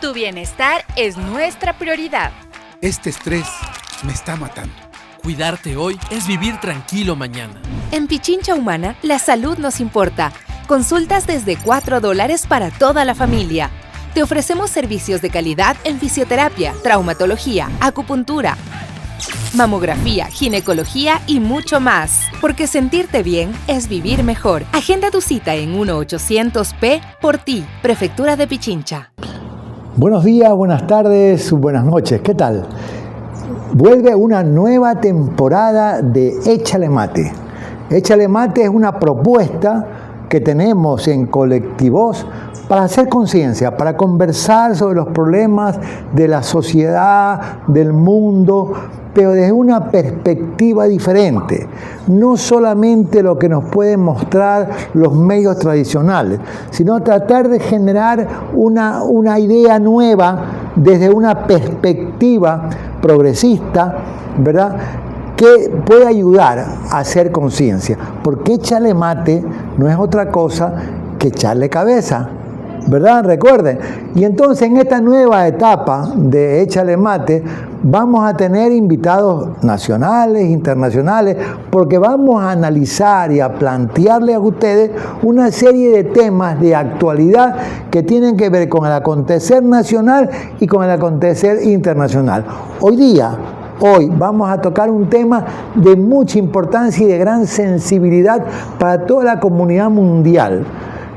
Tu bienestar es nuestra prioridad. Este estrés me está matando. Cuidarte hoy es vivir tranquilo mañana. En Pichincha Humana, la salud nos importa. Consultas desde $4 para toda la familia. Te ofrecemos servicios de calidad en fisioterapia, traumatología, acupuntura, mamografía, ginecología y mucho más. Porque sentirte bien es vivir mejor. Agenda tu cita en 1-800-P por ti, Prefectura de Pichincha. Buenos días, buenas tardes, buenas noches. ¿Qué tal? Vuelve una nueva temporada de Échale Mate. Échale Mate es una propuesta que tenemos en Colectivos para hacer conciencia, para conversar sobre los problemas de la sociedad, del mundo, pero desde una perspectiva diferente. No solamente lo que nos pueden mostrar los medios tradicionales, sino tratar de generar una idea nueva desde una perspectiva progresista, ¿verdad?, que puede ayudar a hacer conciencia. Porque Échale Mate no es otra cosa que echarle cabeza, ¿verdad? Recuerden. Y entonces en esta nueva etapa de Échale Mate vamos a tener invitados nacionales, internacionales, porque vamos a analizar y a plantearles a ustedes una serie de temas de actualidad que tienen que ver con el acontecer nacional y con el acontecer internacional. Hoy vamos a tocar un tema de mucha importancia y de gran sensibilidad para toda la comunidad mundial,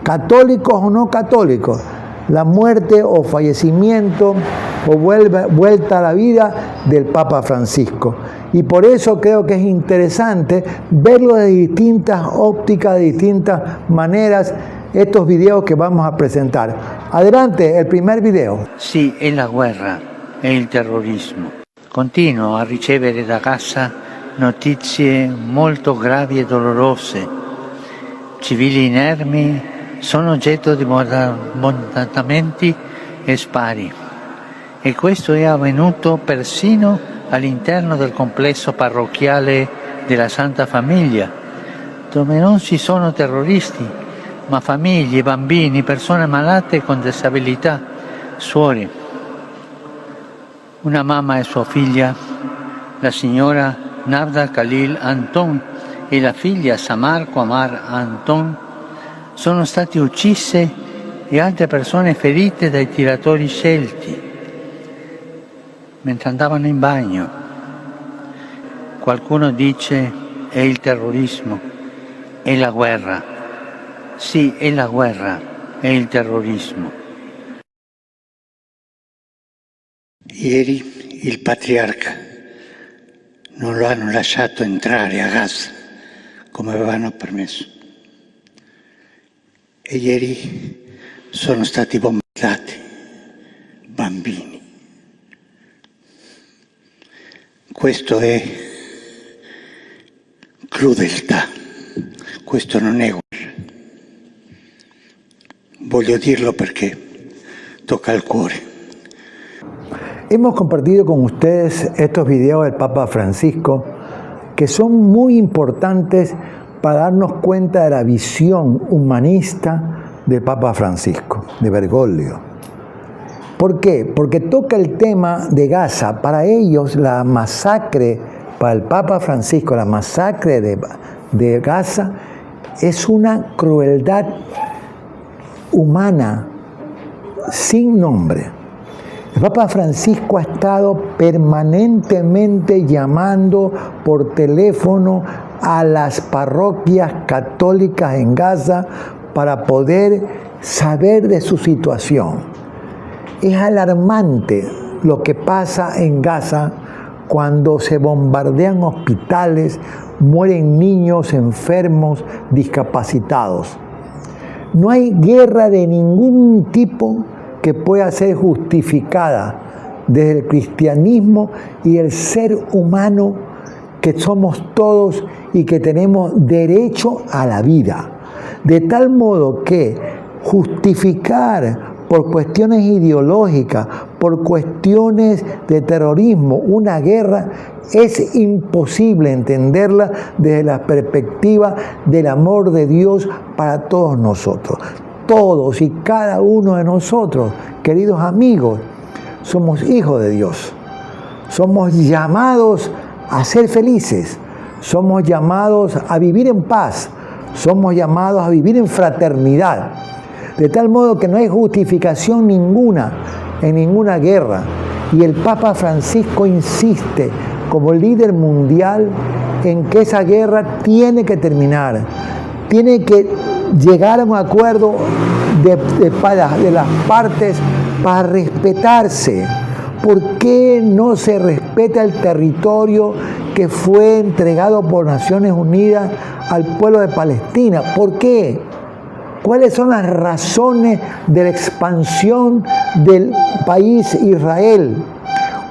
católicos o no católicos, la muerte o fallecimiento o vuelta a la vida del Papa Francisco. Y por eso creo que es interesante verlo de distintas ópticas, de distintas maneras, estos videos que vamos a presentar. Adelante, el primer video. Sì, è la guerra, è il terrorismo. Continuo a ricevere da Gaza notizie molto gravi e dolorose. Civili inermi sono oggetto di bombardamenti e spari. E questo è avvenuto persino all'interno del complesso parrocchiale della Santa Famiglia, dove non ci sono terroristi, ma famiglie, bambini, persone malate con disabilità, suore. Una mamma e sua figlia, la signora Navda Khalil Anton e la figlia Samar Qamar Anton, sono state uccise e altre persone ferite dai tiratori scelti mentre andavano in bagno. Qualcuno dice è il terrorismo, è la guerra. Sì, è la guerra, è il terrorismo. Ieri il patriarca non lo hanno lasciato entrare a Gaza come avevano permesso. E ieri sono stati bombardati bambini. Questo è crudeltà, questo non è guerra. Voglio dirlo perché tocca al cuore. Hemos compartido con ustedes estos videos del Papa Francisco que son muy importantes para darnos cuenta de la visión humanista del Papa Francisco, de Bergoglio. ¿Por qué? Porque toca el tema de Gaza. Para ellos la masacre, para el Papa Francisco, la masacre de Gaza es una crueldad humana sin nombre. El Papa Francisco ha estado permanentemente llamando por teléfono a las parroquias católicas en Gaza para poder saber de su situación. Es alarmante lo que pasa en Gaza cuando se bombardean hospitales, mueren niños enfermos, discapacitados. No hay guerra de ningún tipo que pueda ser justificada desde el cristianismo y el ser humano que somos todos y que tenemos derecho a la vida. De tal modo que justificar por cuestiones ideológicas, por cuestiones de terrorismo, una guerra, es imposible entenderla desde la perspectiva del amor de Dios para todos nosotros. todos y cada uno de nosotros, queridos amigos, somos hijos de Dios. Somos llamados a ser felices. Somos llamados a vivir en paz. Somos llamados a vivir en fraternidad. De tal modo que no hay justificación ninguna en ninguna guerra. Y el Papa Francisco insiste como líder mundial en que esa guerra tiene que terminar. Tiene que llegar a un acuerdo de las partes para respetarse. ¿Por qué no se respeta el territorio que fue entregado por Naciones Unidas al pueblo de Palestina? ¿Por qué? ¿Cuáles son las razones de la expansión del país Israel?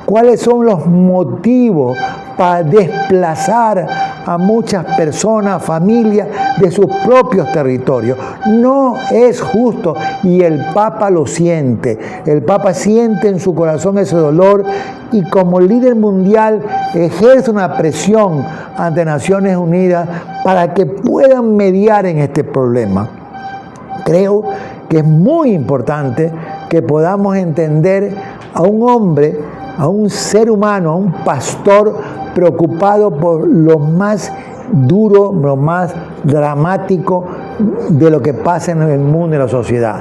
¿Cuáles son los motivos para desplazar a muchas personas, familias, de sus propios territorios? No es justo y el Papa lo siente. El Papa siente en su corazón ese dolor y como líder mundial ejerce una presión ante Naciones Unidas para que puedan mediar en este problema. Creo que es muy importante que podamos entender a un hombre, a un ser humano, a un pastor preocupado por lo más duro, lo más dramático de lo que pasa en el mundo y en la sociedad.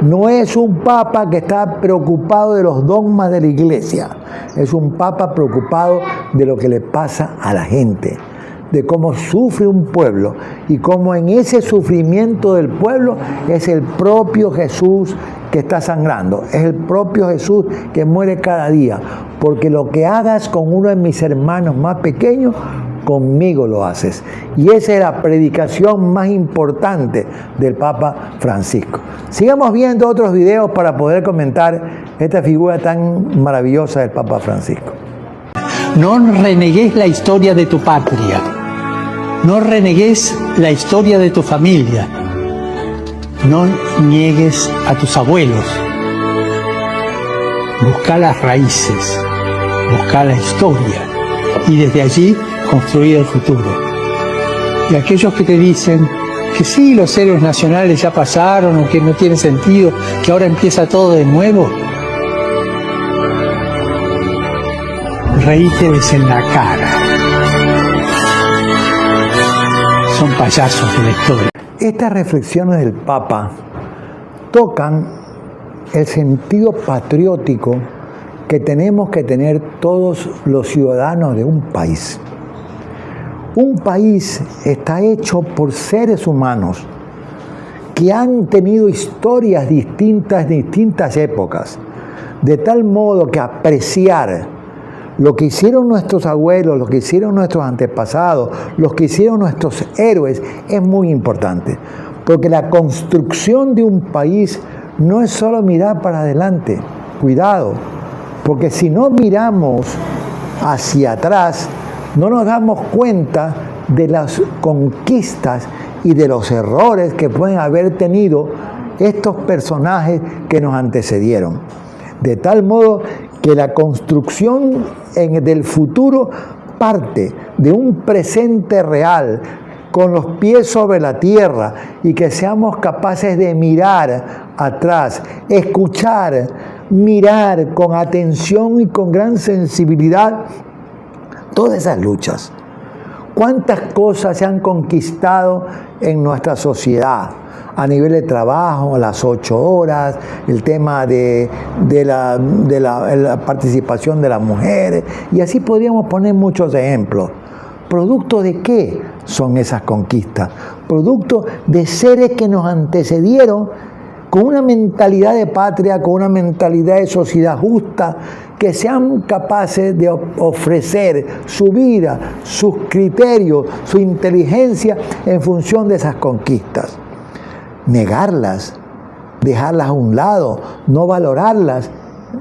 No es un papa que está preocupado de los dogmas de la iglesia, es un papa preocupado de lo que le pasa a la gente, de cómo sufre un pueblo y cómo en ese sufrimiento del pueblo es el propio Jesús que está sangrando, es el propio Jesús que muere cada día, porque lo que hagas con uno de mis hermanos más pequeños, conmigo lo haces. Y esa es la predicación más importante del Papa Francisco. Sigamos viendo otros videos para poder comentar esta figura tan maravillosa del Papa Francisco. No renegues la historia de tu patria, no renegues la historia de tu familia, no niegues a tus abuelos. Busca las raíces, busca la historia y desde allí construir el futuro. Y aquellos que te dicen que sí, los héroes nacionales ya pasaron o que no tiene sentido, que ahora empieza todo de nuevo, reíteles en la cara. Son payasos de la historia. Estas reflexiones del Papa tocan el sentido patriótico que tenemos que tener todos los ciudadanos de un país. Un país está hecho por seres humanos que han tenido historias distintas de distintas épocas, de tal modo que apreciar lo que hicieron nuestros abuelos, lo que hicieron nuestros antepasados, lo que hicieron nuestros héroes, es muy importante. Porque la construcción de un país no es solo mirar para adelante. Cuidado, porque si no miramos hacia atrás, no nos damos cuenta de las conquistas y de los errores que pueden haber tenido estos personajes que nos antecedieron. De tal modo que la construcción del futuro parte de un presente real, con los pies sobre la tierra, y que seamos capaces de mirar atrás, escuchar, mirar con atención y con gran sensibilidad todas esas luchas. ¿Cuántas cosas se han conquistado en nuestra sociedad? A nivel de trabajo, las 8 horas, el tema de la participación de las mujeres, y así podríamos poner muchos ejemplos. ¿Producto de qué son esas conquistas? Producto de seres que nos antecedieron con una mentalidad de patria, con una mentalidad de sociedad justa, que sean capaces de ofrecer su vida, sus criterios, su inteligencia en función de esas conquistas. Negarlas, dejarlas a un lado, no valorarlas,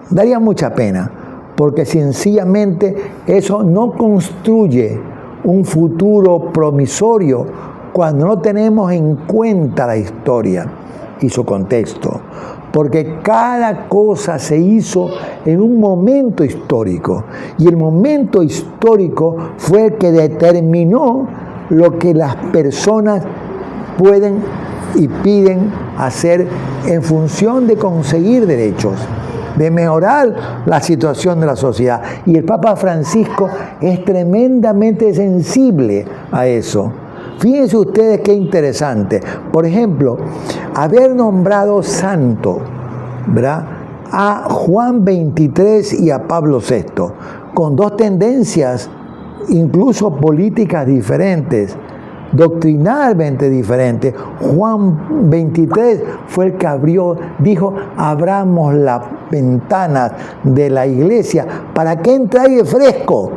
daría mucha pena, porque sencillamente eso no construye un futuro promisorio cuando no tenemos en cuenta la historia y su contexto, porque cada cosa se hizo en un momento histórico, y el momento histórico fue el que determinó lo que las personas pueden y piden hacer en función de conseguir derechos, de mejorar la situación de la sociedad. Y el Papa Francisco es tremendamente sensible a eso. Fíjense ustedes qué interesante. Por ejemplo, haber nombrado santo, ¿verdad?, a Juan XXIII y a Pablo VI, con dos tendencias, incluso políticas diferentes, doctrinalmente diferentes. Juan XXIII fue el que dijo, abramos las ventanas de la iglesia para que entre aire fresco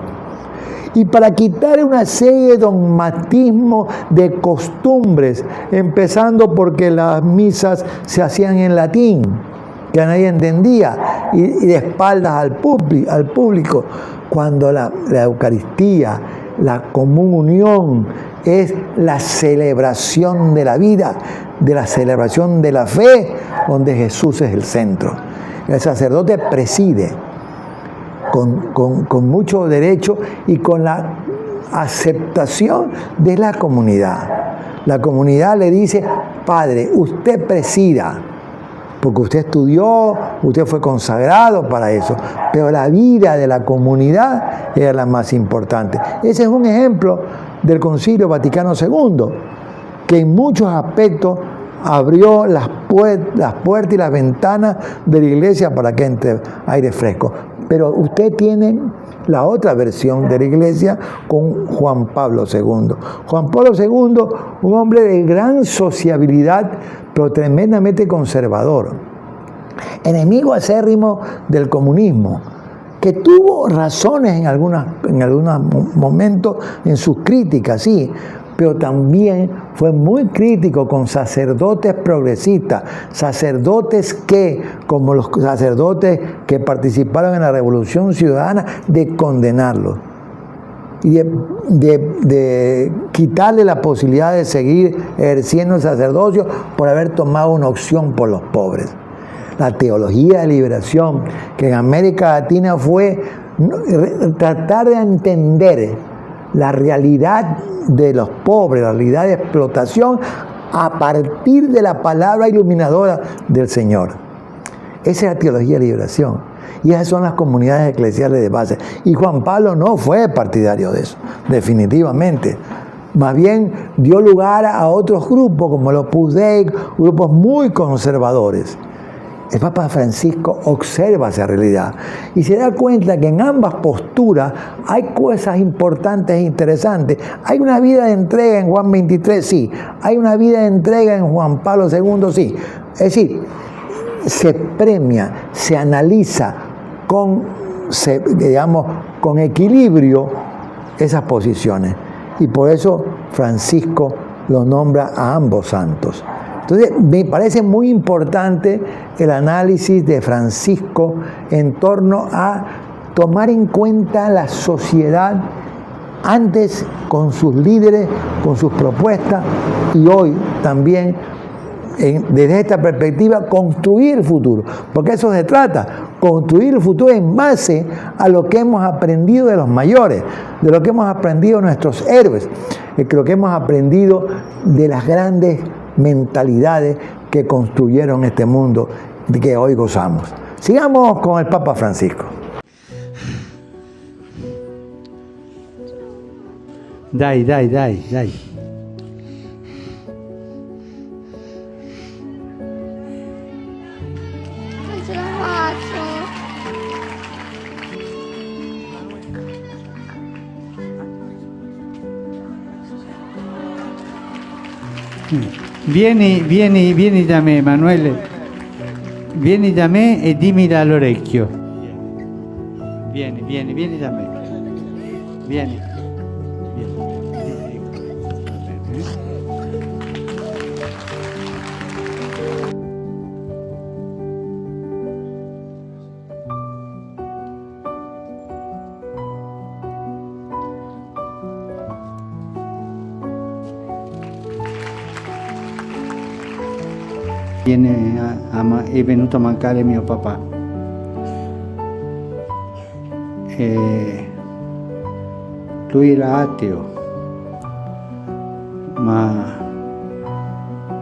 y para quitar una serie de dogmatismos, de costumbres, empezando porque las misas se hacían en latín, que nadie entendía, y de espaldas al público, cuando la Eucaristía, la común unión, es la celebración de la vida, de la celebración de la fe, donde Jesús es el centro. El sacerdote preside con mucho derecho y con la aceptación de la comunidad. La comunidad le dice, padre, usted presida, porque usted estudió, usted fue consagrado para eso, pero la vida de la comunidad era la más importante. Ese es un ejemplo del Concilio Vaticano II, que en muchos aspectos abrió las puertas y las ventanas de la iglesia para que entre aire fresco. Pero usted tiene la otra versión de la iglesia con Juan Pablo II. Juan Pablo II, un hombre de gran sociabilidad, pero tremendamente conservador, enemigo acérrimo del comunismo, que tuvo razones en algunos momentos en sus críticas, sí, pero también fue muy crítico con sacerdotes progresistas, sacerdotes que, como los sacerdotes que participaron en la Revolución Ciudadana, de condenarlos y de quitarle la posibilidad de seguir ejerciendo el sacerdocio por haber tomado una opción por los pobres. La teología de liberación, que en América Latina fue tratar de entender la realidad de los pobres, la realidad de explotación, a partir de la palabra iluminadora del Señor. Esa es la teología de liberación. Y esas son las comunidades eclesiales de base. Y Juan Pablo no fue partidario de eso, definitivamente. Más bien dio lugar a otros grupos, como los Opus Dei, grupos muy conservadores. El Papa Francisco observa esa realidad y se da cuenta que en ambas posturas hay cosas importantes e interesantes. Hay una vida de entrega en Juan XXIII, sí. Hay una vida de entrega en Juan Pablo II, sí. Es decir, se premia, se analiza con equilibrio esas posiciones. Y por eso Francisco los nombra a ambos santos. Entonces, me parece muy importante el análisis de Francisco en torno a tomar en cuenta la sociedad antes con sus líderes, con sus propuestas, y hoy también, desde esta perspectiva, construir el futuro. Porque eso se trata, construir el futuro en base a lo que hemos aprendido de los mayores, de lo que hemos aprendido de nuestros héroes, de lo que hemos aprendido de las grandes mentalidades que construyeron este mundo de que hoy gozamos. Sigamos con el Papa Francisco. Dai. Non ce la faccio. Vieni da me, Emanuele. Vieni da me e dimmi dall'orecchio. Vieni da me. Vieni. È venuto a mancare mio papà. Lui era ateo, ma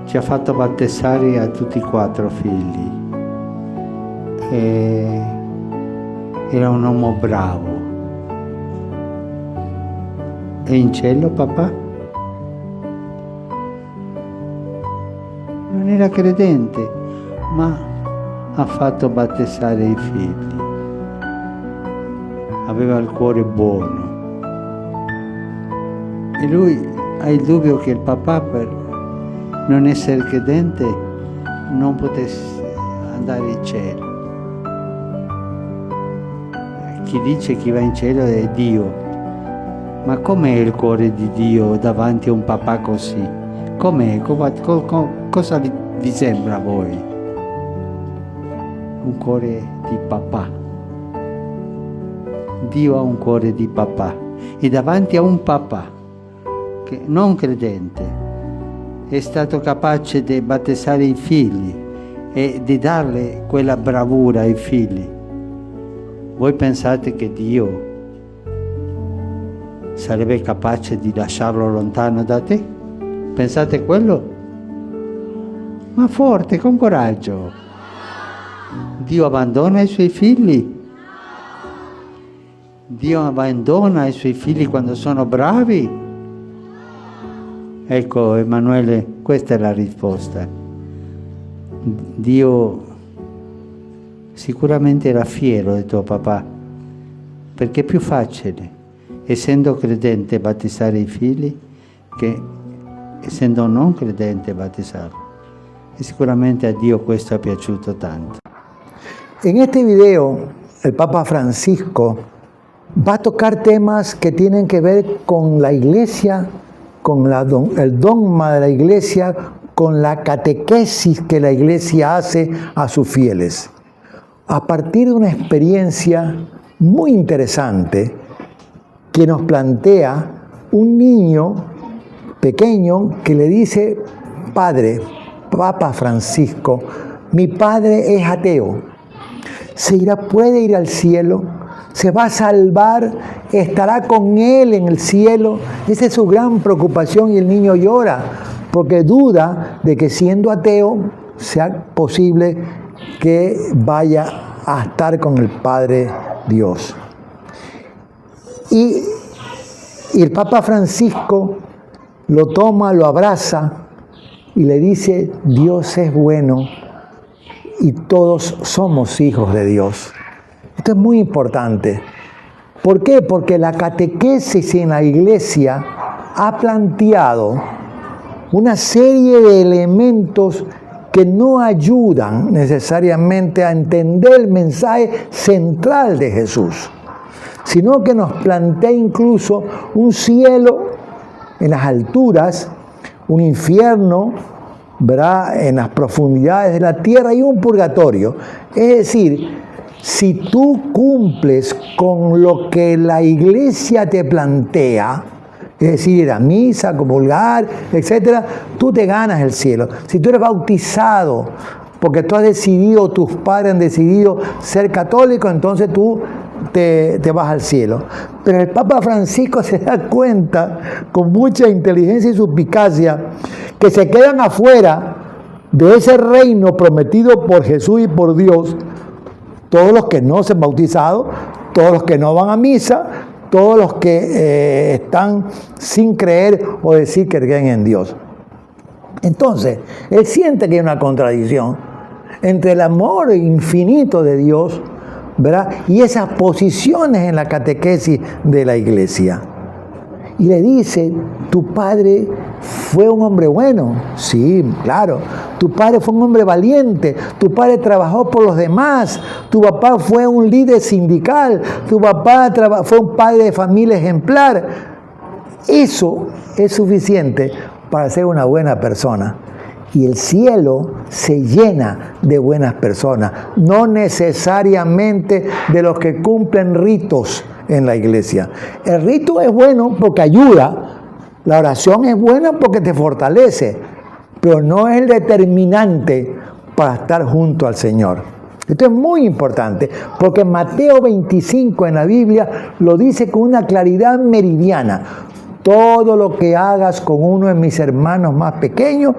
ci ha fatto battezzare a tutti e 4 figli. Era un uomo bravo. È in cielo, papà? Non era credente, ma ha fatto battezzare i figli. Aveva il cuore buono. E lui ha il dubbio che il papà, per non essere credente, non potesse andare in cielo. Chi dice che va in cielo è Dio. Ma com'è il cuore di Dio davanti a un papà così? Com'è? Cosa vi sembra a voi? Un cuore di papà. Dio ha un cuore di papà. E davanti a un papà che non credente è stato capace di battezzare i figli e di darle quella bravura ai figli. Voi pensate che Dio sarebbe capace di lasciarlo lontano da te? Pensate quello? Ma forte, con coraggio. Dio abbandona i suoi figli? Dio abbandona i suoi figli quando sono bravi? Ecco, Emanuele, questa è la risposta. Dio sicuramente era fiero di tuo papà, perché è più facile, essendo credente, battezzare i figli che essendo non credente battezzarli. E sicuramente a Dio questo è piaciuto tanto. En este video, el Papa Francisco va a tocar temas que tienen que ver con la iglesia, con el dogma de la iglesia, con la catequesis que la iglesia hace a sus fieles. A partir de una experiencia muy interesante que nos plantea un niño pequeño que le dice: Padre, Papa Francisco, mi padre es ateo. ¿Puede ir al cielo? ¿Se va a salvar? ¿Estará con él en el cielo? Esa es su gran preocupación y el niño llora porque duda de que siendo ateo sea posible que vaya a estar con el Padre Dios. Y el Papa Francisco lo toma, lo abraza y le dice: Dios es bueno y todos somos hijos de Dios. Esto es muy importante. ¿Por qué? Porque la catequesis en la iglesia ha planteado una serie de elementos que no ayudan necesariamente a entender el mensaje central de Jesús, sino que nos plantea incluso un cielo en las alturas, un infierno, ¿verdad?, en las profundidades de la tierra, y un purgatorio. Es decir, si tú cumples con lo que la iglesia te plantea, es decir, ir a misa, comulgar, etc., tú te ganas el cielo. Si tú eres bautizado porque tú has decidido, tus padres han decidido ser católicos, entonces tú te vas al cielo. Pero el Papa Francisco se da cuenta, con mucha inteligencia y suspicacia, que se quedan afuera de ese reino prometido por Jesús y por Dios todos los que no se han bautizado, todos los que no van a misa, todos los que están sin creer o decir que creen en Dios. Entonces, él siente que hay una contradicción entre el amor infinito de Dios, ¿verdad?, y esas posiciones en la catequesis de la iglesia. Y le dice: tu padre fue un hombre bueno. Sí, claro. Tu padre fue un hombre valiente. Tu padre trabajó por los demás. Tu papá fue un líder sindical. Tu papá fue un padre de familia ejemplar. Eso es suficiente para ser una buena persona. Y el cielo se llena de buenas personas, no necesariamente de los que cumplen ritos en la iglesia. El rito es bueno porque ayuda, la oración es buena porque te fortalece, pero no es el determinante para estar junto al Señor. Esto es muy importante, porque Mateo 25 en la Biblia lo dice con una claridad meridiana: todo lo que hagas con uno de mis hermanos más pequeños,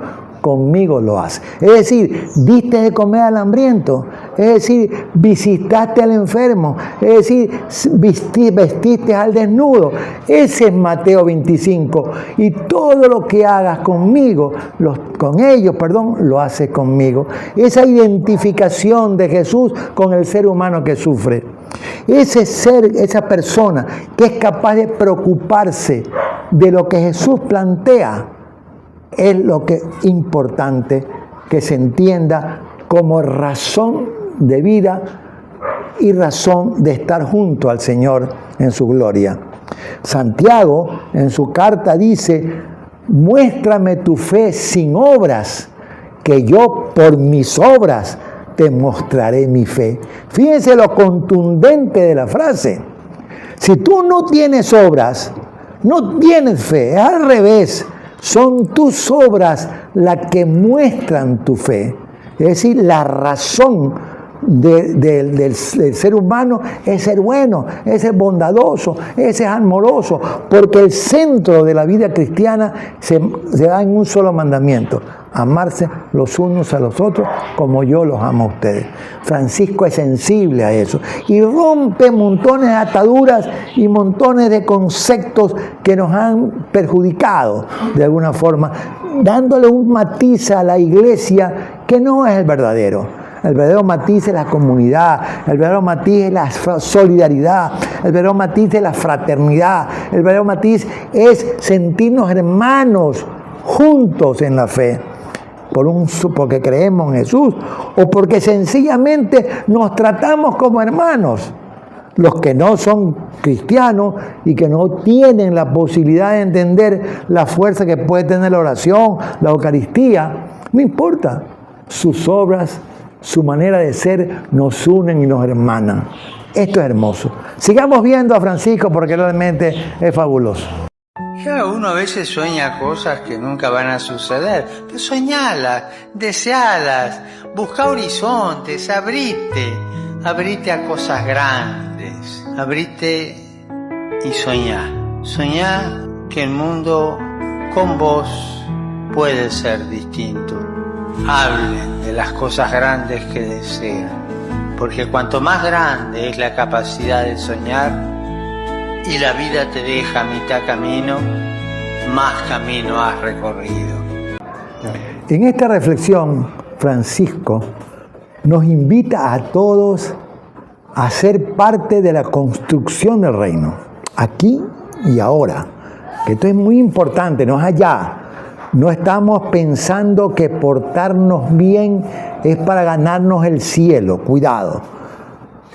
conmigo lo haces. Es decir, diste de comer al hambriento, es decir, visitaste al enfermo, es decir, vestiste al desnudo. Ese es Mateo 25. Y todo lo que hagas conmigo, con ellos, lo haces conmigo. Esa identificación de Jesús con el ser humano que sufre. Ese ser, esa persona que es capaz de preocuparse de lo que Jesús plantea, es lo que es importante que se entienda como razón de vida y razón de estar junto al Señor en su gloria. Santiago en su carta dice: muéstrame tu fe sin obras, que yo por mis obras te mostraré mi fe. Fíjense lo contundente de la frase. Si tú no tienes obras, no tienes fe, es al revés. Son tus obras las que muestran tu fe. Es decir, la razón del ser humano es ser bueno, es ser bondadoso, es ser amoroso, porque el centro de la vida cristiana se da en un solo mandamiento: amarse los unos a los otros como yo los amo a ustedes. Francisco es sensible a eso y rompe montones de ataduras y montones de conceptos que nos han perjudicado de alguna forma, dándole un matiz a la iglesia que no es el verdadero. El verdadero matiz es la comunidad, el verdadero matiz es la solidaridad, el verdadero matiz es la fraternidad, el verdadero matiz es sentirnos hermanos juntos en la fe, porque creemos en Jesús o porque sencillamente nos tratamos como hermanos. Los que no son cristianos y que no tienen la posibilidad de entender la fuerza que puede tener la oración, la Eucaristía, no importa, sus obras, su manera de ser nos unen y nos hermanan. Esto es hermoso. Sigamos viendo a Francisco porque realmente es fabuloso. Ya uno a veces sueña cosas que nunca van a suceder, pero soñalas, desealas, busca horizontes, abrite a cosas grandes, abrite y soñá que el mundo con vos puede ser distinto. Hablen de las cosas grandes que desean, porque cuanto más grande es la capacidad de soñar y la vida te deja a mitad camino, más camino has recorrido. En esta reflexión, Francisco nos invita a todos a ser parte de la construcción del reino, aquí y ahora, que esto es muy importante, no es allá. No estamos pensando que portarnos bien es para ganarnos el cielo. Cuidado.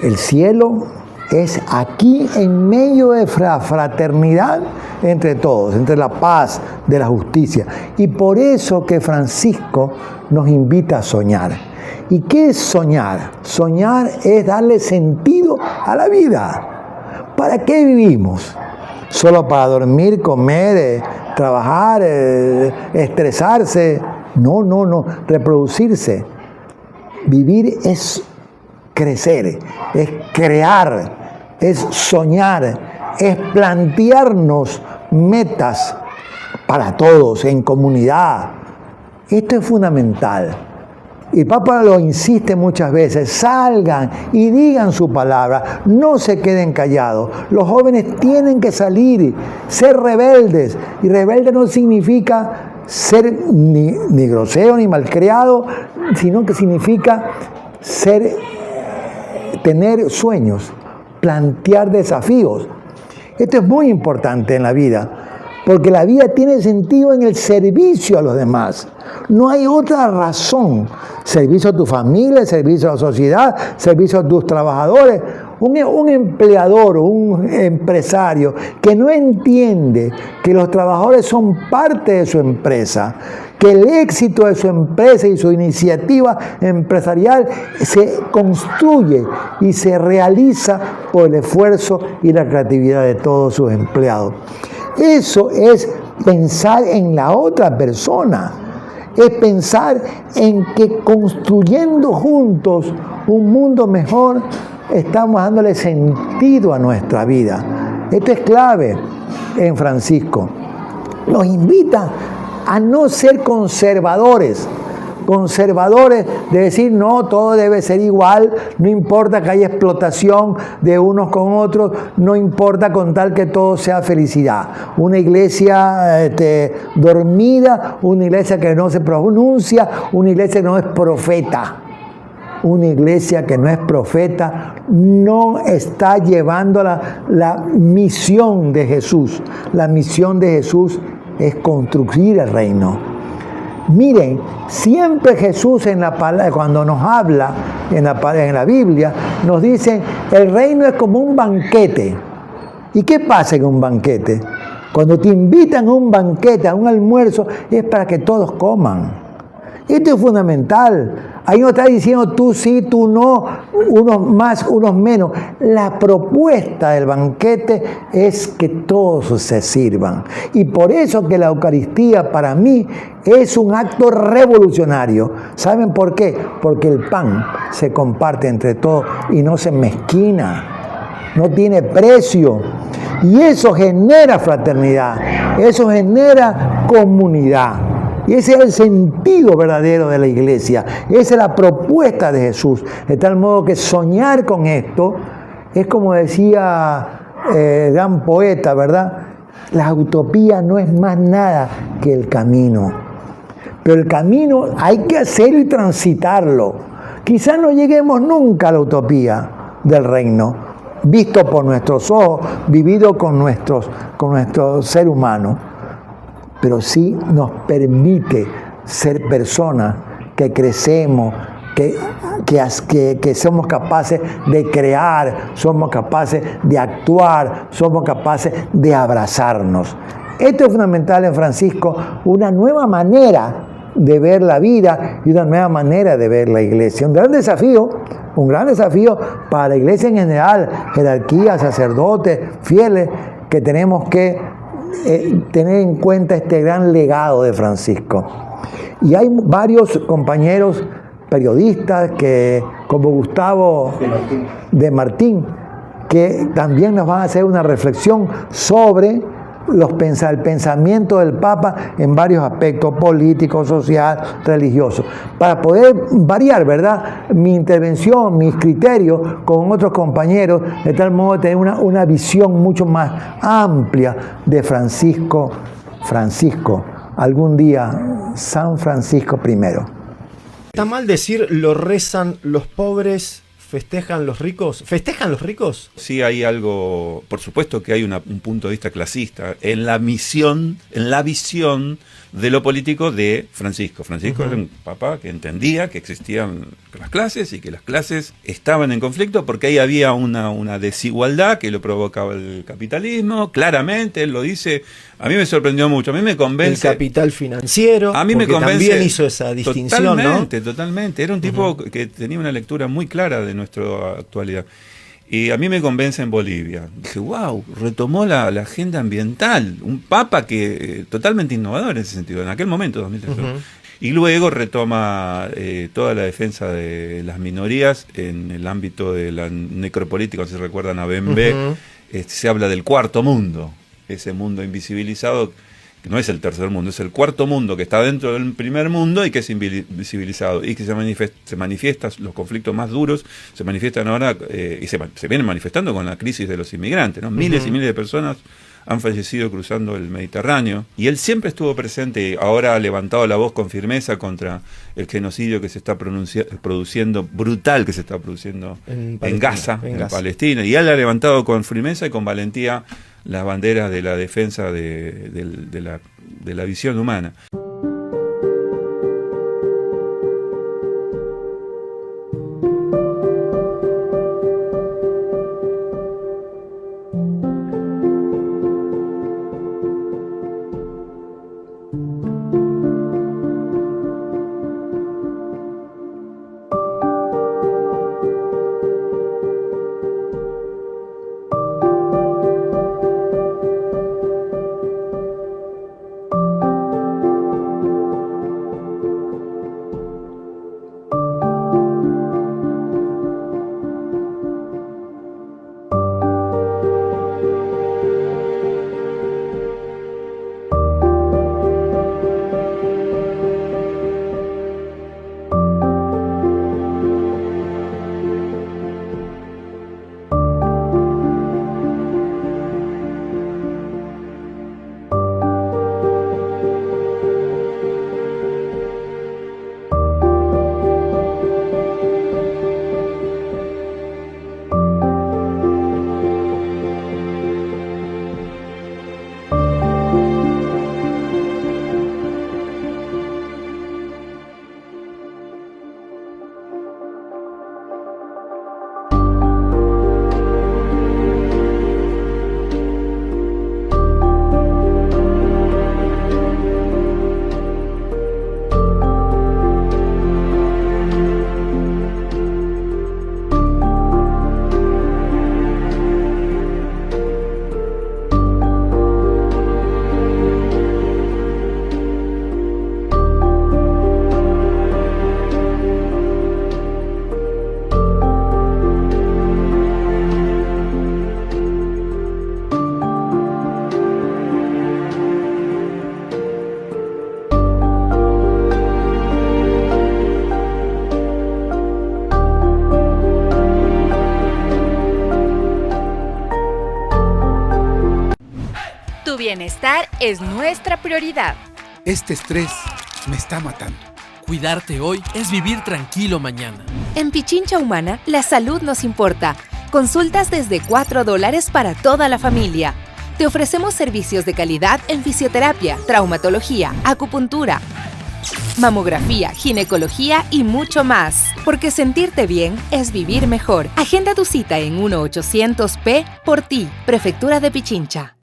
El cielo es aquí en medio de la fraternidad entre todos, entre la paz, de la justicia. Y por eso que Francisco nos invita a soñar. ¿Y qué es soñar? Soñar es darle sentido a la vida. ¿Para qué vivimos? ¿Solo para dormir, comer, trabajar, estresarse? No, reproducirse. Vivir es crecer, es crear, es soñar, es plantearnos metas para todos, en comunidad. Esto es fundamental. Y Papa lo insiste muchas veces: salgan y digan su palabra, no se queden callados. Los jóvenes tienen que salir, ser rebeldes. Y rebelde no significa ser ni grosero ni malcriado, sino que significa tener sueños, plantear desafíos. Esto es muy importante en la vida, porque la vida tiene sentido en el servicio a los demás. No hay otra razón. Servicio a tu familia, servicio a la sociedad, servicio a tus trabajadores. Un empleador o un empresario que no entiende que los trabajadores son parte de su empresa, que el éxito de su empresa y su iniciativa empresarial se construye y se realiza por el esfuerzo y la creatividad de todos sus empleados. Eso es pensar en la otra persona. Es pensar en que construyendo juntos un mundo mejor, estamos dándole sentido a nuestra vida. Esto es clave en Francisco. Nos invita a no ser conservadores de decir no, todo debe ser igual, no importa que haya explotación de unos con otros, no importa con tal que todo sea felicidad. Una iglesia dormida, una iglesia que no se pronuncia, una iglesia que no es profeta. Una iglesia que no es profeta no está llevando la misión de Jesús. La misión de Jesús es construir el reino. Miren, siempre Jesús cuando nos habla en la Biblia, nos dice, el reino es como un banquete. ¿Y qué pasa en un banquete? Cuando te invitan a un banquete, a un almuerzo, es para que todos coman. Esto es fundamental. Ahí no está diciendo tú sí, tú no, unos más, unos menos. La propuesta del banquete es que todos se sirvan. Y por eso que la Eucaristía para mí es un acto revolucionario. ¿Saben por qué? Porque el pan se comparte entre todos y no se mezquina, no tiene precio. Y eso genera fraternidad, eso genera comunidad. Y ese es el sentido verdadero de la iglesia. Esa es la propuesta de Jesús. De tal modo que soñar con esto es como decía el gran poeta, ¿verdad? La utopía no es más nada que el camino. Pero el camino hay que hacerlo y transitarlo. Quizás no lleguemos nunca a la utopía del reino, visto por nuestros ojos, vivido con nuestro ser humano. Pero sí nos permite ser personas que crecemos, que somos capaces de crear, somos capaces de actuar, somos capaces de abrazarnos. Esto es fundamental en Francisco, una nueva manera de ver la vida y una nueva manera de ver la iglesia. Un gran desafío para la iglesia en general, jerarquía, sacerdotes, fieles, que tenemos que tener en cuenta este gran legado de Francisco. Y hay varios compañeros periodistas como Gustavo de Martín, que también nos van a hacer una reflexión sobre el pensamiento del Papa en varios aspectos políticos, social, religiosos, para poder variar, ¿verdad?, mi intervención, mis criterios con otros compañeros, de tal modo de tener una visión mucho más amplia de Francisco, algún día San Francisco I. ¿Está mal decir lo rezan los pobres, festejan los ricos? ¿Festejan los ricos? Sí, hay algo, por supuesto que hay un punto de vista clasista en la visión de lo político de Francisco. Francisco era un papa que entendía que existían las clases y que las clases estaban en conflicto porque ahí había una desigualdad que lo provocaba el capitalismo. Claramente, él lo dice. A mí me sorprendió mucho, a mí me convence. El capital financiero, a mí me convence, también hizo esa distinción, Totalmente. Era un tipo que tenía una lectura muy clara de nuestra actualidad. Y a mí me convence en Bolivia. Dije, wow, retomó la agenda ambiental. Un papa que totalmente innovador en ese sentido, en aquel momento, 2003. Y luego retoma toda la defensa de las minorías en el ámbito de la necropolítica, si recuerdan a Bembe. Se habla del cuarto mundo, ese mundo invisibilizado, que no es el tercer mundo, es el cuarto mundo que está dentro del primer mundo y que es invisibilizado y que se manifiesta, los conflictos más duros se manifiestan ahora y se vienen manifestando con la crisis de los inmigrantes, ¿no? Miles y miles de personas han fallecido cruzando el Mediterráneo y él siempre estuvo presente y ahora ha levantado la voz con firmeza contra el genocidio que se está produciendo, brutal que se está produciendo en Gaza, en Palestina, y él ha levantado con firmeza y con valentía las banderas de la defensa de la visión humana. Tu bienestar es nuestra prioridad. Este estrés me está matando. Cuidarte hoy es vivir tranquilo mañana. En Pichincha Humana, la salud nos importa. Consultas desde $4 para toda la familia. Te ofrecemos servicios de calidad en fisioterapia, traumatología, acupuntura, mamografía, ginecología y mucho más. Porque sentirte bien es vivir mejor. Agenda tu cita en 1-800-P por ti, Prefectura de Pichincha.